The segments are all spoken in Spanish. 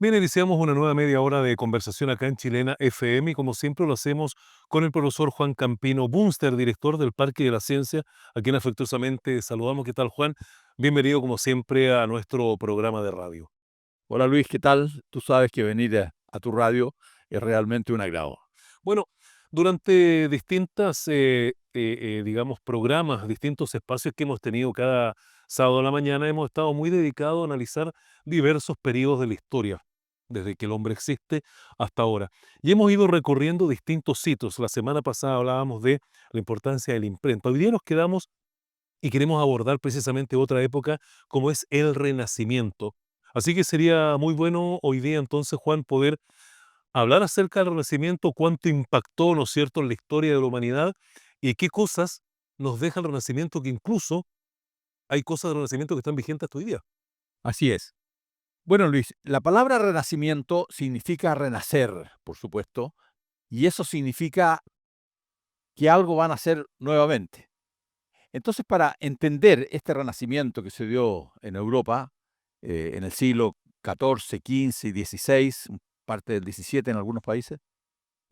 Bien, iniciamos una nueva media hora de conversación acá en Chilena FM y como siempre lo hacemos con el profesor Juan Campino Bunster, director del Parque de la Ciencia, a quien afectuosamente saludamos. ¿Qué tal, Juan? Bienvenido como siempre a nuestro programa de radio. Hola Luis, ¿qué tal? Tú sabes que venir a tu radio es realmente un agrado. Bueno, durante distintas, digamos, programas, distintos espacios que hemos tenido cada sábado a la mañana, hemos estado muy dedicados a analizar diversos periodos de la historia, desde que el hombre existe hasta ahora. Y hemos ido recorriendo distintos sitios. La semana pasada hablábamos de la importancia de la imprenta. Hoy día nos quedamos y queremos abordar precisamente otra época como es el Renacimiento. Así que sería muy bueno hoy día entonces, Juan, poder hablar acerca del Renacimiento, cuánto impactó, ¿no es cierto?, en la historia de la humanidad y qué cosas nos deja el Renacimiento, que incluso hay cosas del Renacimiento que están vigentes hasta hoy día. Así es. Bueno Luis, la palabra renacimiento significa renacer, por supuesto, y eso significa que algo va a nacer nuevamente. Entonces, para entender este renacimiento que se dio en Europa en el siglo XIV, XV y XVI, parte del XVII en algunos países,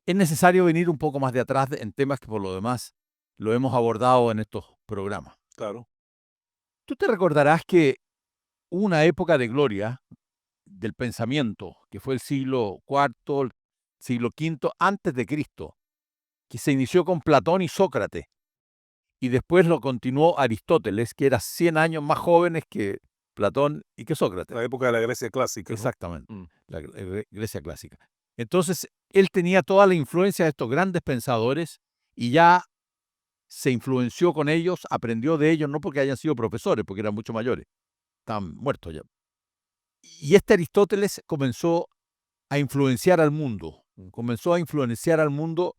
es necesario venir un poco más de atrás en temas que por lo demás lo hemos abordado en estos programas. Claro. Tú te recordarás que hubo una época de gloria del pensamiento, que fue el siglo IV, el siglo V antes de Cristo, que se inició con Platón y Sócrates, y después lo continuó Aristóteles, que era 100 años más jóvenes que Platón y que Sócrates. La época de la Grecia clásica, ¿no? Exactamente, Mm. la Grecia clásica. Entonces, él tenía toda la influencia de estos grandes pensadores y ya se influenció con ellos, aprendió de ellos, no porque hayan sido profesores, porque eran mucho mayores, estaban muertos ya. Y este Aristóteles comenzó a influenciar al mundo, comenzó a influenciar al mundo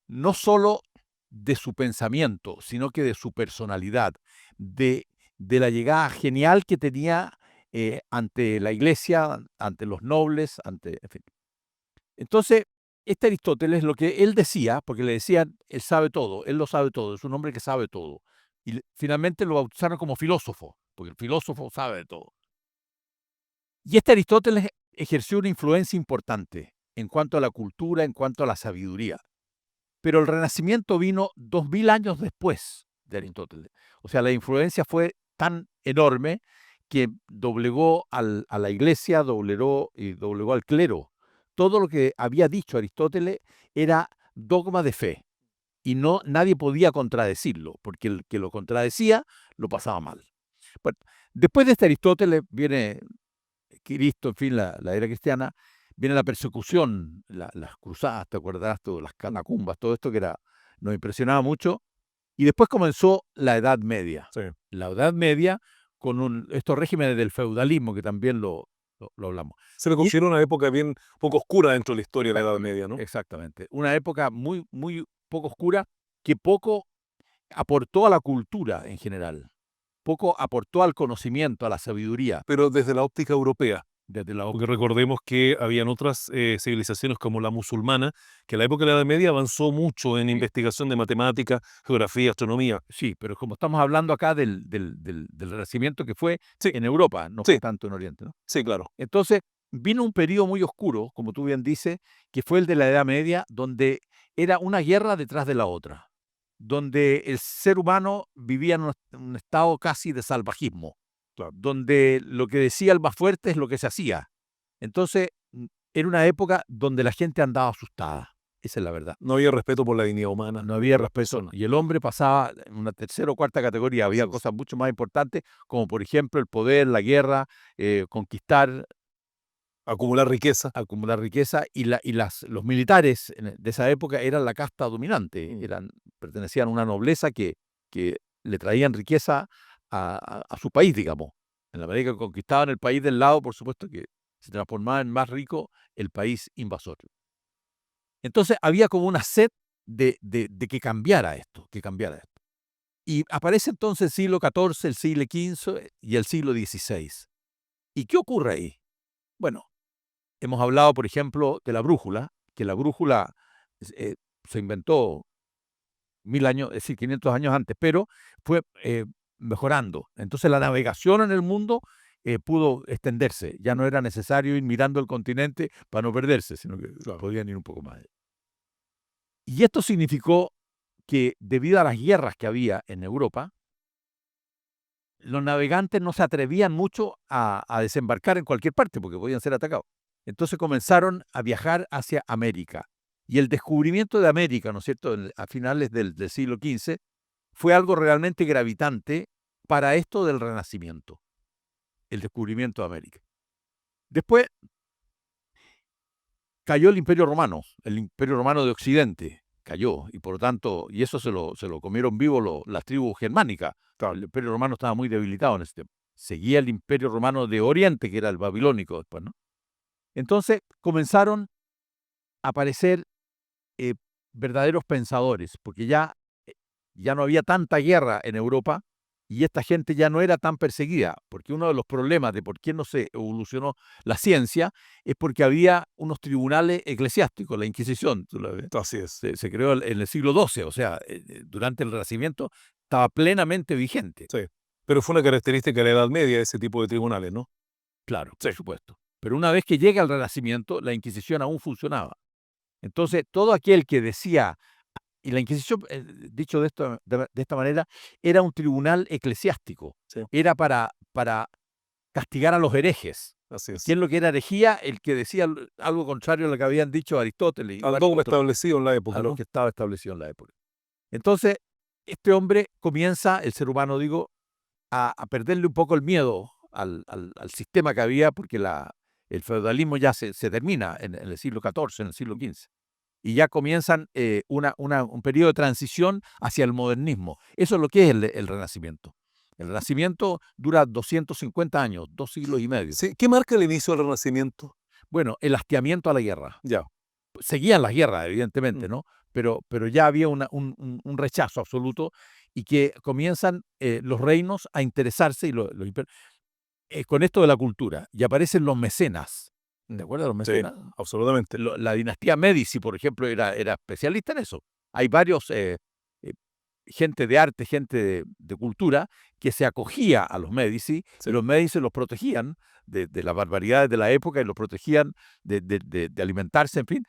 no solo de su pensamiento, sino que de su personalidad, de la llegada genial que tenía ante la iglesia, ante los nobles, en fin. Entonces, este Aristóteles, lo que él decía, porque le decían, él sabe todo, él lo sabe todo, es un hombre que sabe todo. Y finalmente lo bautizaron como filósofo, porque el filósofo sabe de todo. Y este Aristóteles ejerció una influencia importante en cuanto a la cultura, en cuanto a la sabiduría. Pero el Renacimiento vino 2000 años después de Aristóteles. O sea, la influencia fue tan enorme que doblegó a la iglesia, doblegó al clero. Todo lo que había dicho Aristóteles era dogma de fe y nadie podía contradecirlo, porque el que lo contradecía lo pasaba mal. Bueno, después de este Aristóteles viene Cristo, en fin, la era cristiana, viene la persecución, las cruzadas, ¿te acuerdas? Todo, las catacumbas, todo esto que nos impresionaba mucho. Y después comenzó la Edad Media. Sí. La Edad Media con estos regímenes del feudalismo que también lo hablamos. Se le Y considera una época bien un poco oscura dentro de la historia de la Edad exactamente, Media, ¿no? exactamente. Una época muy, muy poco oscura que poco aportó a la cultura en general, poco aportó al conocimiento, a la sabiduría, Pero desde la óptica europea. desde la Porque óptica. recordemos que habían otras civilizaciones como la musulmana, que en la época de la Edad Media avanzó mucho en investigación de matemática, geografía, astronomía. Sí, pero como estamos hablando acá del Renacimiento que fue Sí, en Europa, no fue sí, tanto en Oriente, ¿no? sí, claro. Entonces, vino un periodo muy oscuro, como tú bien dices, que fue el de la Edad Media, donde era una guerra detrás de la otra, donde el ser humano vivía en un estado casi de salvajismo, Claro. donde lo que decía el más fuerte es lo que se hacía. Entonces, era una época donde la gente andaba asustada, esa es la verdad. No había respeto por la dignidad humana No había de las respeto. personas. Y el hombre pasaba en una tercera o cuarta categoría. Así Había es. cosas mucho más importantes, como por ejemplo el poder, la guerra, conquistar, Acumular riqueza. acumular riqueza. Los militares de esa época eran la casta dominante. Mm. Pertenecían a una nobleza que le traían riqueza a su país, digamos. En la medida que conquistaban el país del lado, por supuesto que se transformaba en más rico el país invasor. Entonces había como una sed de que cambiara esto, que cambiara esto. Y aparece entonces el siglo XIV, el siglo XV y el siglo XVI. ¿Y qué ocurre ahí? Bueno, hemos hablado, por ejemplo, de la brújula, que la brújula eh, se inventó 1000 años, es decir, 500 años antes, pero fue mejorando. Entonces la navegación en el mundo pudo extenderse. Ya no era necesario ir mirando el continente para no perderse, sino que podían ir un poco más. Y esto significó que debido a las guerras que había en Europa, los navegantes no se atrevían mucho a desembarcar en cualquier parte porque podían ser atacados. Entonces comenzaron a viajar hacia América. Y el descubrimiento de América, ¿no es cierto?, a finales del siglo XV, fue algo realmente gravitante para esto del Renacimiento, el descubrimiento de América. Después cayó el Imperio Romano de Occidente cayó, y por lo tanto, y eso se lo comieron vivo las tribus germánicas. Claro, el Imperio Romano estaba muy debilitado en ese tiempo. Seguía el Imperio Romano de Oriente, que era el babilónico después, ¿no? Entonces comenzaron a aparecer verdaderos pensadores, porque ya no había tanta guerra en Europa y esta gente ya no era tan perseguida, porque uno de los problemas de por qué no se evolucionó la ciencia es porque había unos tribunales eclesiásticos, la Inquisición. ¿Tú la ves? Así es. Se creó en el siglo XII, o sea, durante el Renacimiento estaba plenamente vigente. Sí. Pero fue una característica de la Edad Media ese tipo de tribunales, ¿no? Claro, por supuesto. Pero una vez que llega el Renacimiento, la Inquisición aún funcionaba. Entonces, todo aquel que decía, y la Inquisición, dicho de esta manera, era un tribunal eclesiástico. Sí. Era para castigar a los herejes. Así es. ¿Quién lo que era herejía? El que decía algo contrario a lo que habían dicho Aristóteles. Al dogma establecido en la época, a ¿no? lo que estaba establecido en la época. Entonces, este hombre comienza, el ser humano, digo, a perderle un poco el miedo al sistema que había, porque el feudalismo ya se termina en el siglo XIV, en el siglo XV. Y ya comienzan un periodo de transición hacia el modernismo. Eso es lo que es el Renacimiento. El Renacimiento dura 250 años, 2 siglos y medio. Sí. ¿Qué marca el inicio del Renacimiento? Bueno, el hastiamiento a la guerra. Ya. Seguían las guerras, evidentemente, ¿no? Pero ya había un rechazo absoluto y que comienzan los reinos a interesarse con esto de la cultura. Y aparecen los mecenas. ¿Te acuerdas de los mecenas? Sí, absolutamente. La dinastía Medici, por ejemplo, era especialista en eso. Hay varios gente de arte, gente de cultura, que se acogía a los Medici, Sí. y los Medici los protegían de las barbaridades de la época y los protegían de alimentarse, en fin.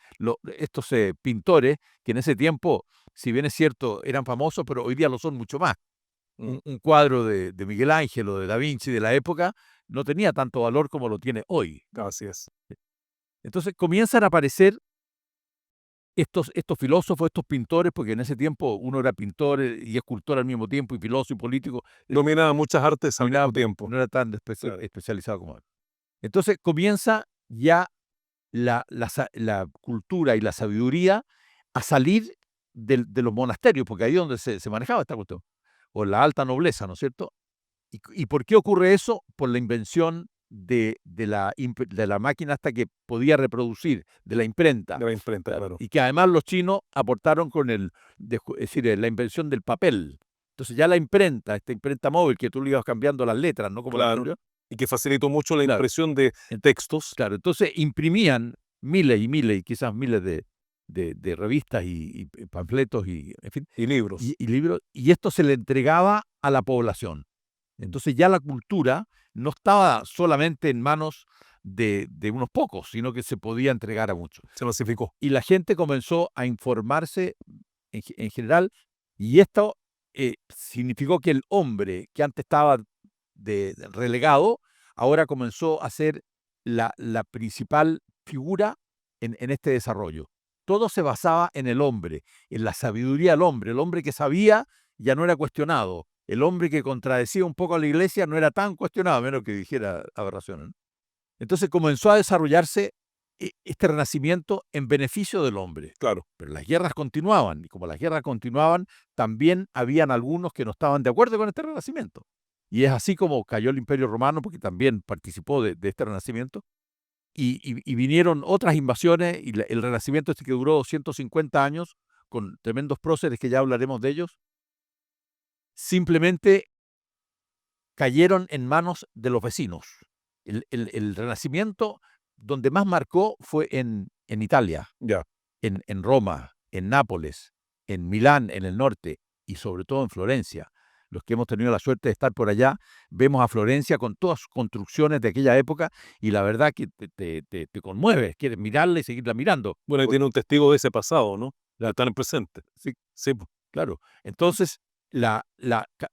Estos pintores, que en ese tiempo, si bien es cierto, eran famosos, pero hoy día lo son mucho más. Un cuadro de Miguel Ángel o de Da Vinci de la época no tenía tanto valor como lo tiene hoy. Así es. Entonces comienzan a aparecer estos filósofos, estos pintores, porque en ese tiempo uno era pintor y escultor al mismo tiempo, y filósofo y político. Dominaba muchas artes al mismo tiempo. No era tan Claro. especializado como ahora. Entonces comienza ya la cultura y la sabiduría a salir de los monasterios, porque ahí es donde se manejaba esta cuestión, o la alta nobleza, ¿no es cierto? ¿Y por qué ocurre eso? Por la invención de la máquina hasta que podía reproducir, de la imprenta. De la imprenta, claro. Y que además los chinos aportaron con es decir, la invención del papel. Entonces ya la imprenta, esta imprenta móvil que tú le ibas cambiando las letras, ¿no? Como la Claro. anterior. Y que facilitó mucho la Claro. impresión de textos. Claro, entonces imprimían miles y miles y quizás miles de revistas y panfletos y, en fin, Y libros. y libros, y esto se le entregaba a la población. Entonces ya la cultura no estaba solamente en manos de unos pocos, sino que se podía entregar a muchos. Se masificó. Y la gente comenzó a informarse en general, y esto significó que el hombre que antes estaba relegado, ahora comenzó a ser la principal figura en este desarrollo. Todo se basaba en el hombre, en la sabiduría del hombre. El hombre que sabía ya no era cuestionado. El hombre que contradecía un poco a la iglesia no era tan cuestionado, a menos que dijera aberraciones, ¿no? Entonces comenzó a desarrollarse este renacimiento en beneficio del hombre. Claro. Pero las guerras continuaban, y como las guerras continuaban, también habían algunos que no estaban de acuerdo con este renacimiento. Y es así como cayó el Imperio Romano, porque también participó de este renacimiento, y vinieron otras invasiones, y el renacimiento este que duró 150 años, con tremendos próceres que ya hablaremos de ellos, simplemente cayeron en manos de los vecinos. El renacimiento donde más marcó fue en Italia, Ya. en Roma, en Nápoles, en Milán, en el norte, y sobre todo en Florencia. los que hemos tenido la suerte de estar por allá, vemos a Florencia con todas sus construcciones de aquella época y la verdad que te conmueve, quieres mirarla y seguirla mirando. Bueno, y tiene un testigo de ese pasado, ¿no? La- Está en el presente. sí, Sí, po. claro. Entonces,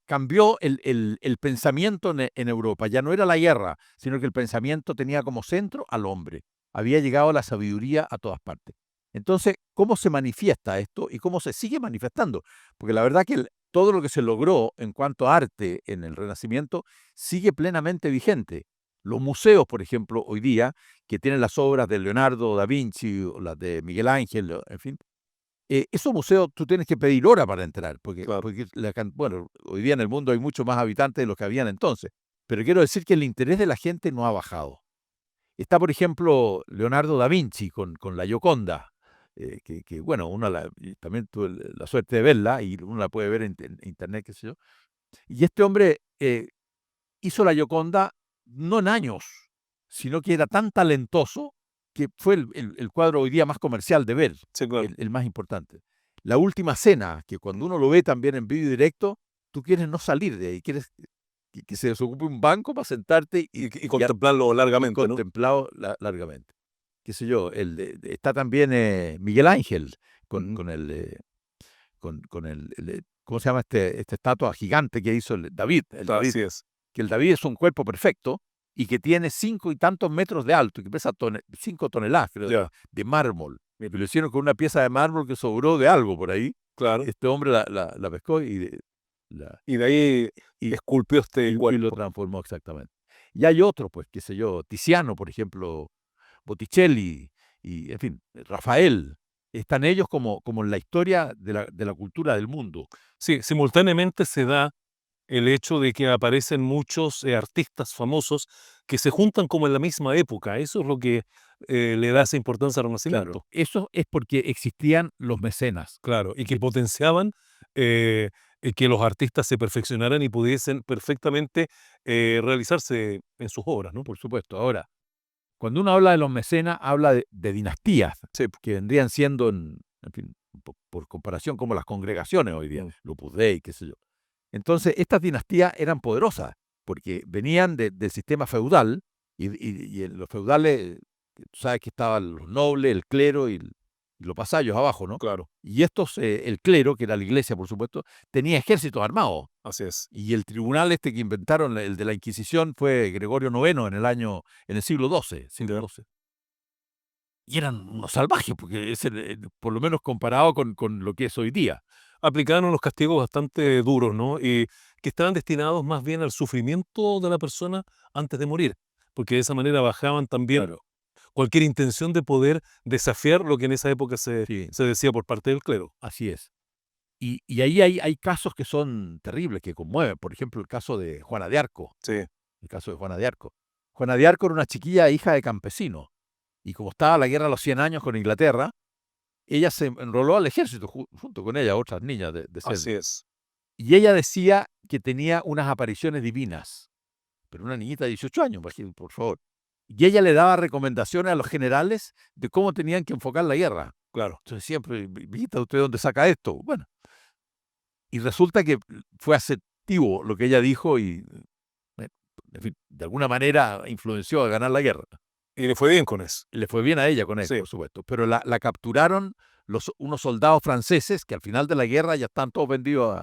cambió el pensamiento en Europa. Ya no era la guerra, sino que el pensamiento tenía como centro al hombre. Había llegado la sabiduría a todas partes. Entonces, ¿cómo se manifiesta esto y cómo se sigue manifestando? Porque la verdad que todo lo que se logró en cuanto a arte en el Renacimiento sigue plenamente vigente. Los museos, por ejemplo, hoy día, que tienen las obras de Leonardo da Vinci, o las de Miguel Ángel, en fin, esos museos tú tienes que pedir hora para entrar, porque, Claro. porque bueno, hoy día en el mundo hay mucho más habitantes de los que habían entonces. Pero quiero decir que el interés de la gente no ha bajado. Está, por ejemplo, Leonardo da Vinci con la Gioconda, bueno, también tuve la suerte de verla y uno la puede ver en internet, qué sé yo. Y este hombre hizo la Gioconda no en años, sino que era tan talentoso que fue el cuadro hoy día más comercial de ver, Sí, claro. el más importante. La Última Cena, que cuando uno lo ve también en vivo y directo, tú quieres no salir de ahí, quieres que se desocupe un banco para sentarte Y contemplarlo largamente, ¿no? contemplado largamente. Qué sé yo, está también Miguel Ángel Ujú. ¿cómo se llama esta estatua gigante que hizo David? El David, Así es. que el David es un cuerpo perfecto y que tiene 5 y tantos metros de alto y que pesa 5 toneladas, creo, Ya, de mármol. Y lo hicieron con una pieza de mármol que sobró de algo por ahí. claro. Este hombre la pescó Y de ahí y, esculpió este y lo cuerpo. transformó exactamente. Y hay otros, pues, qué sé yo, Tiziano, por ejemplo, Botticelli, y en fin, Rafael. Están ellos como en la historia de la cultura del mundo. Sí, simultáneamente se da el hecho de que aparecen muchos artistas famosos que se juntan como en la misma época. Eso es lo que le da esa importancia al Renacimiento. Claro, eso es porque existían los mecenas. Claro, y que potenciaban eh, que los artistas se perfeccionaran y pudiesen perfectamente realizarse en sus obras, ¿no? Por supuesto. Ahora, cuando uno habla de los mecenas, habla de dinastías, Sí, que vendrían siendo, en fin, por comparación, como las congregaciones hoy día, mm, los Opus Dei, qué sé yo. Entonces, estas dinastías eran poderosas, porque venían del sistema feudal, y en los feudales, tú sabes que estaban los nobles, el clero y los vasallos abajo, ¿no? claro, Y estos, el clero, que era la iglesia, por supuesto, tenía ejércitos armados. así es. Y el tribunal que inventaron, el de la Inquisición, fue Gregorio IX en el siglo XII, siglo Ya. XII. Y eran unos salvajes, porque por lo menos comparado con lo que es hoy día. Aplicaban unos castigos bastante duros, ¿no? Y que estaban destinados más bien al sufrimiento de la persona antes de morir, porque de esa manera bajaban también Claro. cualquier intención de poder desafiar lo que en esa época Sí, se decía por parte del clero. así es. Y ahí hay casos que son terribles, que conmueven. Por ejemplo, el caso de Juana de Arco. Sí, El caso de Juana de Arco. Juana de Arco era una chiquilla hija de campesino. Y como estaba la guerra de los 100 años con Inglaterra, ella se enroló al ejército junto con ella, otras niñas de así Selma. es. Y ella decía que tenía unas apariciones divinas. Pero una niñita de 18 años, imagínate, por favor. Y ella le daba recomendaciones a los generales de cómo tenían que enfocar la guerra. Claro. Entonces siempre, mijita, ¿usted dónde saca esto? Bueno, y resulta que fue asertivo lo que ella dijo y, eh, en fin, de alguna manera influenció a ganar la guerra. Y le fue bien con eso. Le fue bien a ella con eso, Sí, por supuesto. Pero la capturaron unos soldados franceses que al final de la guerra ya están todos vendidos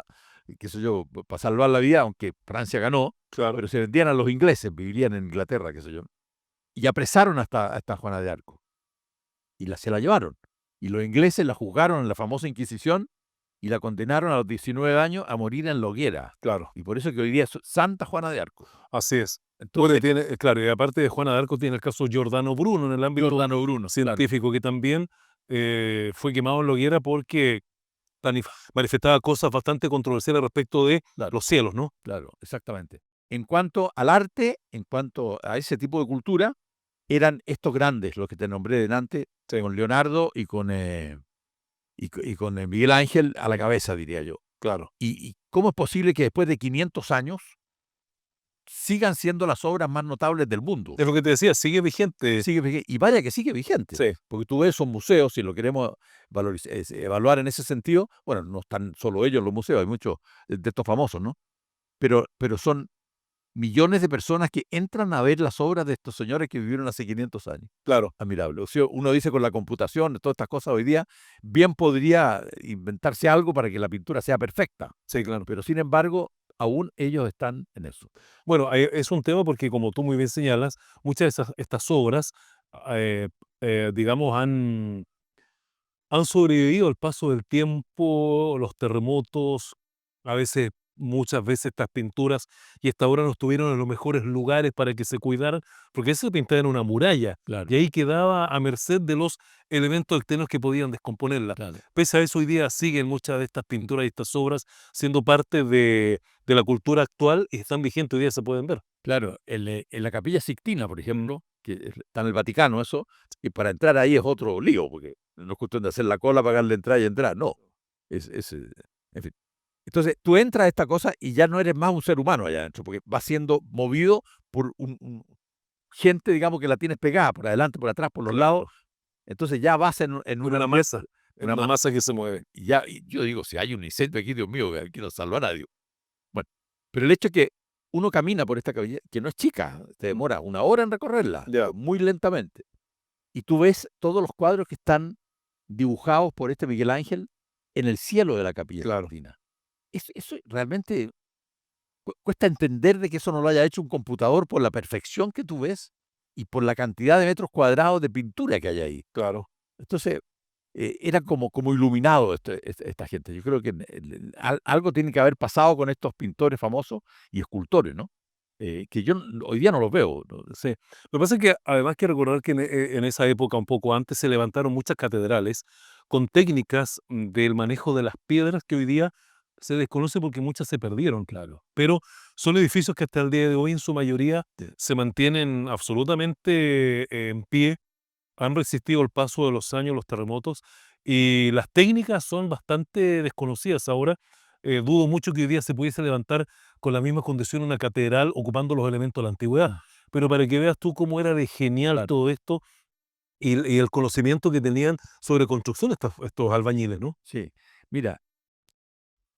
qué sé yo, para salvar la vida, aunque Francia ganó, claro. pero se vendían a los ingleses, vivirían en Inglaterra, qué sé yo. Y apresaron a esta Juana de Arco y se la llevaron. Y los ingleses la juzgaron en la famosa Inquisición y la condenaron a los 19 años a morir en la hoguera. Claro, Y por eso que hoy día es Santa Juana de Arco. así es. Bueno, Entonces, claro, y aparte de Juana de Arco tiene el caso Giordano Bruno en el ámbito Giordano Bruno, claro, científico, que también fue quemado en la hoguera porque manifestaba cosas bastante controversiales respecto de claro, los cielos, ¿no? claro, exactamente. En cuanto al arte, en cuanto a ese tipo de cultura, eran estos grandes, los que te nombré delante, Sí, con Leonardo y con Miguel Ángel a la cabeza, diría yo. claro. ¿Y cómo es posible que después de 500 años sigan siendo las obras más notables del mundo? Es lo que te decía, sigue vigente. Y vaya que sigue vigente, Sí, porque tú ves esos museos, si lo queremos evaluar en ese sentido, bueno, no están solo ellos los museos, hay muchos de estos famosos, ¿no? pero son millones de personas que entran a ver las obras de estos señores que vivieron hace 500 años. Claro. Admirable. O sea, uno dice con la computación, todas estas cosas hoy día, bien podría inventarse algo para que la pintura sea perfecta, Sí, claro. pero sin embargo, aún ellos están en eso. Bueno, es un tema porque, como tú muy bien señalas, muchas de estas obras, eh, digamos, han sobrevivido al paso del tiempo, los terremotos, a veces, muchas veces estas pinturas y esta obra no estuvieron en los mejores lugares para que se cuidaran, porque eso se pintaba en una muralla Claro, y ahí quedaba a merced de los elementos externos que podían descomponerla. claro. Pese a eso, hoy día siguen muchas de estas pinturas y estas obras siendo parte de la cultura actual y están vigentes, hoy día se pueden ver. Claro, en la Capilla Sixtina, por Mm, ejemplo, está en el Vaticano eso, y para entrar ahí es otro lío, porque no es cuestión de hacer la cola, pagar la entrada y entrar, no. En fin. Entonces, tú entras a esta cosa y ya no eres más un ser humano allá adentro, porque vas siendo movido por gente, digamos, que la tienes pegada por adelante, por atrás, por los lados. claro. Entonces ya vas en un Una ambiente, masa, una una ma- masa que se mueve. y yo digo, si hay un incendio aquí, Dios mío, aquí no salva a nadie. Bueno, pero el hecho es que uno camina por esta calle, que no es chica, te Mm, demora una hora en recorrerla, ya, muy lentamente, y tú ves todos los cuadros que están dibujados por este Miguel Ángel en el cielo de la Capilla claro. Sixtina. Eso realmente cuesta entender de que eso no lo haya hecho un computador por la perfección que tú ves y por la cantidad de metros cuadrados de pintura que hay ahí. Claro. Entonces, eran como iluminados esta gente. Yo creo que algo tiene que haber pasado con estos pintores famosos y escultores, ¿no? Que yo hoy día no los veo, ¿no? Sí. Lo que pasa es que además que recordar que en esa época, un poco antes, se levantaron muchas catedrales con técnicas del manejo de las piedras que hoy día se desconoce porque muchas se perdieron, Claro. pero son edificios que hasta el día de hoy en su mayoría Sí. se mantienen absolutamente en pie, han resistido el paso de los años, los terremotos, y las técnicas son bastante desconocidas ahora. Dudo mucho que hoy día se pudiese levantar con la misma condición una catedral ocupando los elementos de la antigüedad. Ah, Pero para que veas tú cómo era de genial claro. todo esto y el conocimiento que tenían sobre construcción estos albañiles, ¿no? Sí. Mira,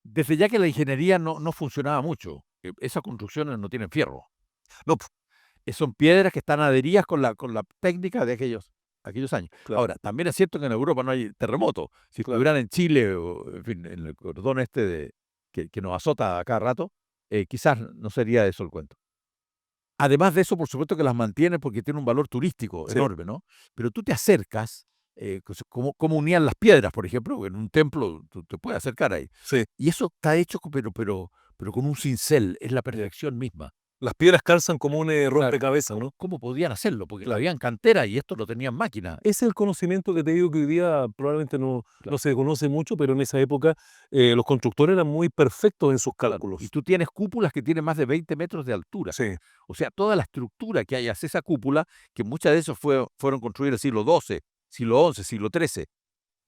desde ya que la ingeniería no funcionaba mucho, esas construcciones no tienen fierro. No, pues, Son piedras que están adheridas con la técnica de aquellos años. claro, Ahora, también es cierto que en Europa no hay terremotos. Si claro. estuvieran en Chile o, en fin, en el cordón este que nos azota a cada rato, quizás no sería eso el cuento. Además de eso, por supuesto que las mantiene porque tiene un valor turístico Sí, enorme, ¿no? Pero tú te acercas, como unían las piedras, por ejemplo, en un templo tú te puedes acercar ahí. sí. Y eso está hecho, pero con un cincel, es la Ya. perfección misma. Las piedras calzan como un Claro, rompecabezas, ¿no? ¿cómo podían hacerlo? Porque Claro. habían canteras y esto lo tenían máquina. Ese es el conocimiento que te digo que hoy día probablemente no Claro, se conoce mucho, pero en esa época los constructores eran muy perfectos en sus claro. Y cálculos. tú tienes cúpulas que tienen más de 20 metros de altura. Sí, O sea, toda la estructura que hay hacia esa cúpula, que muchas de esos fueron construidas en el siglo XII, siglo XI, siglo XIII.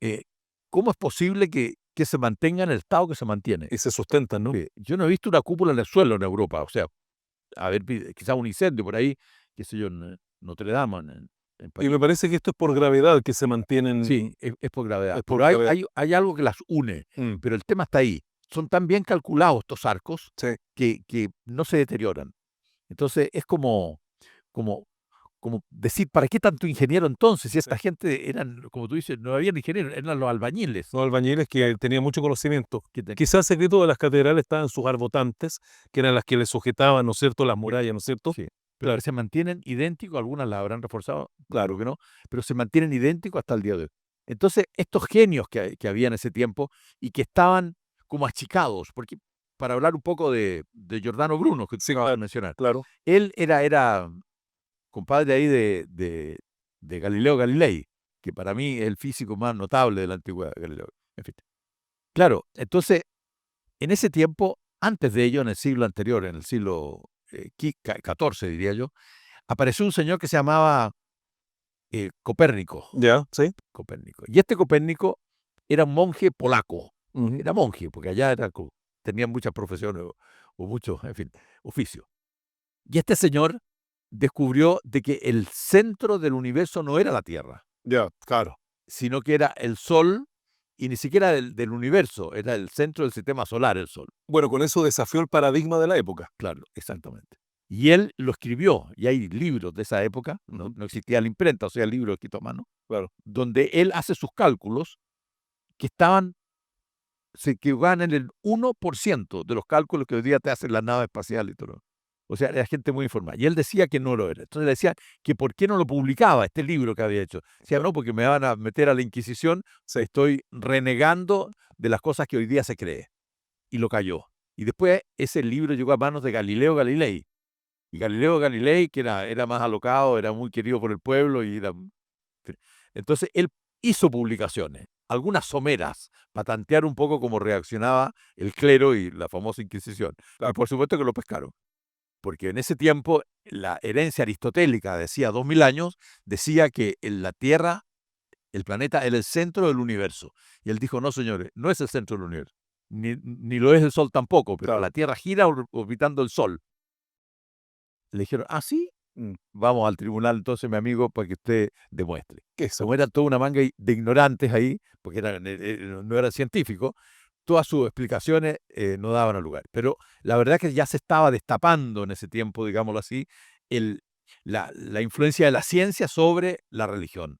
eh, ¿Cómo es posible que se mantenga en el estado que se mantiene? y se sustentan, ¿no? Yo no he visto una cúpula en el suelo en Europa. O sea, a ver, quizás un incendio por ahí, qué sé yo, en Notre Dame, en Y París. me parece que esto es por gravedad que se mantienen, Sí, es por gravedad, es por pero hay gravedad. hay hay algo que las une, Mm, pero el tema está ahí. Son tan bien calculados estos arcos sí, que no se deterioran. Entonces, es como como decir, ¿para qué tanto ingeniero entonces? Si sí. esta gente eran, como tú dices, no habían ingenieros, eran los albañiles Los albañiles que tenían mucho conocimiento. que ten Quizás el secreto de las catedrales estaba en sus arbotantes, que eran las que les sujetaban, ¿no es cierto?, las murallas, ¿no es cierto? sí, pero que Claro, se mantienen idénticos, algunas las habrán reforzado, claro. creo que no, pero se mantienen idénticos hasta el día de hoy. Entonces, estos genios que había en ese tiempo y que estaban como achicados, porque para hablar un poco de Giordano Bruno, que tú Sí, acabas de claro, mencionar, claro. él era compadre ahí de Galileo Galilei, que para mí es el físico más notable de la antigüedad, Galileo. En fin. Claro, entonces, en ese tiempo, antes de ello, en el siglo anterior, en el siglo XIV, diría yo, apareció un señor que se llamaba Copérnico. Ya, sí. Copérnico. Y este Copérnico era un monje polaco. Ujú. Era monje, porque allá tenían muchas profesiones o muchos, en fin, oficios. Y este señor descubrió de que el centro del universo no era la Tierra, Ya, claro. sino que era el Sol y ni siquiera del universo, era el centro del sistema solar, el Sol. Bueno, con eso desafió el paradigma de la época. Claro, exactamente. Y él lo escribió, y hay libros de esa época, no existía la imprenta, o sea, el libro escrito a mano, Claro. donde él hace sus cálculos que se equivocaban en el 1% de los cálculos que hoy día te hacen las naves espaciales y todo. O sea, era gente muy informada. Y él decía que no lo era. Entonces le decía que por qué no lo publicaba, este libro que había hecho. Decía, no, porque me van a meter a la Inquisición, estoy renegando de las cosas que hoy día se cree. Y lo cayó. Y después ese libro llegó a manos de Galileo Galilei. Y Galileo Galilei, que era más alocado, era muy querido por el pueblo, entonces él hizo publicaciones, algunas someras, para tantear un poco cómo reaccionaba el clero y la famosa Inquisición. Y por supuesto que lo pescaron, porque en ese tiempo la herencia aristotélica, decía 2000 años, decía que en la Tierra, el planeta, era el centro del universo. Y él dijo, no señores, no es el centro del universo, ni lo es el Sol tampoco, pero la Tierra gira orbitando el Sol. Le dijeron, ¿ah, sí? Vamos al tribunal entonces, mi amigo, para que usted demuestre. ¿Qué es eso? Como era toda una manga de ignorantes ahí, porque no eran científicos, todas sus explicaciones no daban lugar. Pero la verdad es que ya se estaba destapando en ese tiempo, digámoslo así, la influencia de la ciencia sobre la religión.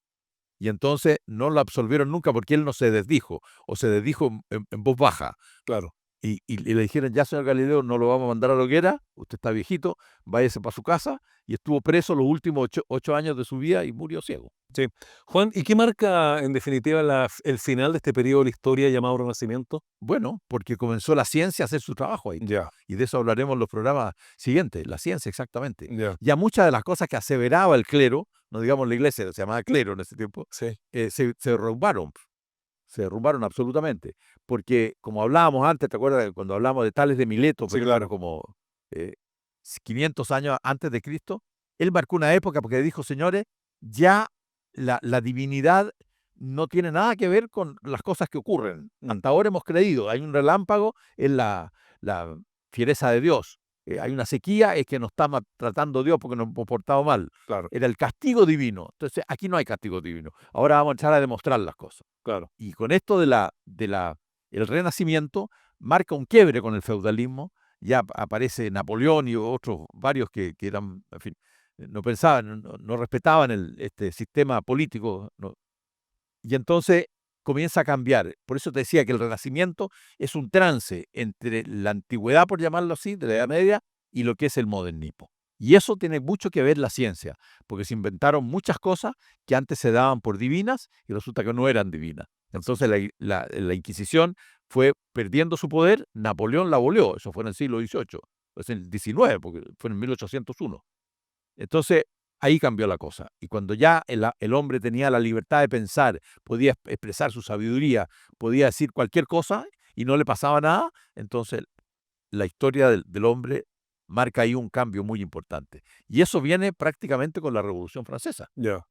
Y entonces no lo absolvieron nunca porque él no se desdijo, o se desdijo en voz baja. Claro. Y le dijeron, ya señor Galileo, no lo vamos a mandar a la hoguera, usted está viejito, váyase para su casa, y estuvo preso los últimos 8 años de su vida y murió ciego. Sí. Juan, ¿y qué marca en definitiva el final de este periodo de la historia llamado Renacimiento? Bueno, porque comenzó la ciencia a hacer su trabajo ahí. Ya, Y de eso hablaremos en los programas siguientes, la ciencia exactamente. ya. Ya muchas de las cosas que aseveraba el clero, no digamos la iglesia, se llamaba clero en ese tiempo, Sí. se derrumbaron. Se derrumbaron absolutamente. Porque, como hablábamos antes, ¿te acuerdas cuando hablamos de Tales de Mileto, por Sí, ejemplo, claro. como 500 años antes de Cristo? Él marcó una época porque dijo, señores, ya la divinidad no tiene nada que ver con las cosas que ocurren. Hasta ahora hemos creído, hay un relámpago en la fiereza de Dios. Hay una sequía, es que nos está tratando Dios porque nos hemos portado mal. Claro, Era el castigo divino. Entonces, aquí no hay castigo divino. Ahora vamos a echar a demostrar las cosas. claro. Y con esto el Renacimiento marca un quiebre con el feudalismo. Ya aparece Napoleón y otros varios que eran, en fin, no pensaban, no respetaban este sistema político, ¿no? Y entonces comienza a cambiar. Por eso te decía que el Renacimiento es un trance entre la antigüedad, por llamarlo así, de la Edad Media, y lo que es el modernismo. Y eso tiene mucho que ver la ciencia, porque se inventaron muchas cosas que antes se daban por divinas y resulta que no eran divinas. Entonces la Inquisición fue perdiendo su poder, Napoleón la abolió, eso fue en el siglo XVIII, pues en el XIX, porque fue en 1801. Entonces, ahí cambió la cosa. Y cuando ya el hombre tenía la libertad de pensar, podía expresar su sabiduría, podía decir cualquier cosa y no le pasaba nada, entonces la historia del hombre marca ahí un cambio muy importante. Y eso viene prácticamente con la Revolución Francesa. Ya.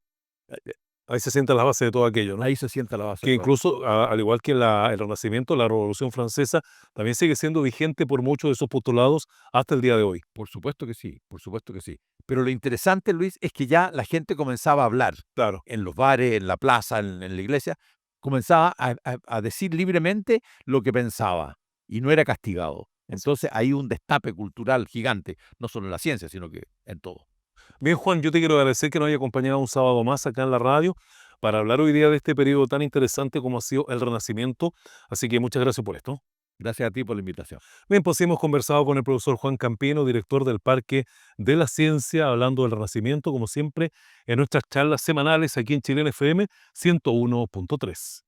Ahí se sienta la base de todo aquello, ¿no? Ahí se sienta la base Que de todo. incluso, al igual que el Renacimiento, la Revolución Francesa también sigue siendo vigente por muchos de esos postulados hasta el día de hoy. Por supuesto que sí, por supuesto que sí. Pero lo interesante, Luis, es que ya la gente comenzaba a hablar Claro, en los bares, en la plaza, en la iglesia, comenzaba a decir libremente lo que pensaba y no era castigado. Entonces hay un destape cultural gigante, no solo en la ciencia, sino que en todo. bien, Juan, yo te quiero agradecer que nos haya acompañado un sábado más acá en la radio para hablar hoy día de este periodo tan interesante como ha sido el Renacimiento. Así que muchas gracias por esto. Gracias a ti por la invitación. Bien, pues sí, hemos conversado con el profesor Juan Campino, director del Parque de la Ciencia, hablando del Renacimiento, como siempre, en nuestras charlas semanales aquí en Chilena FM 101.3.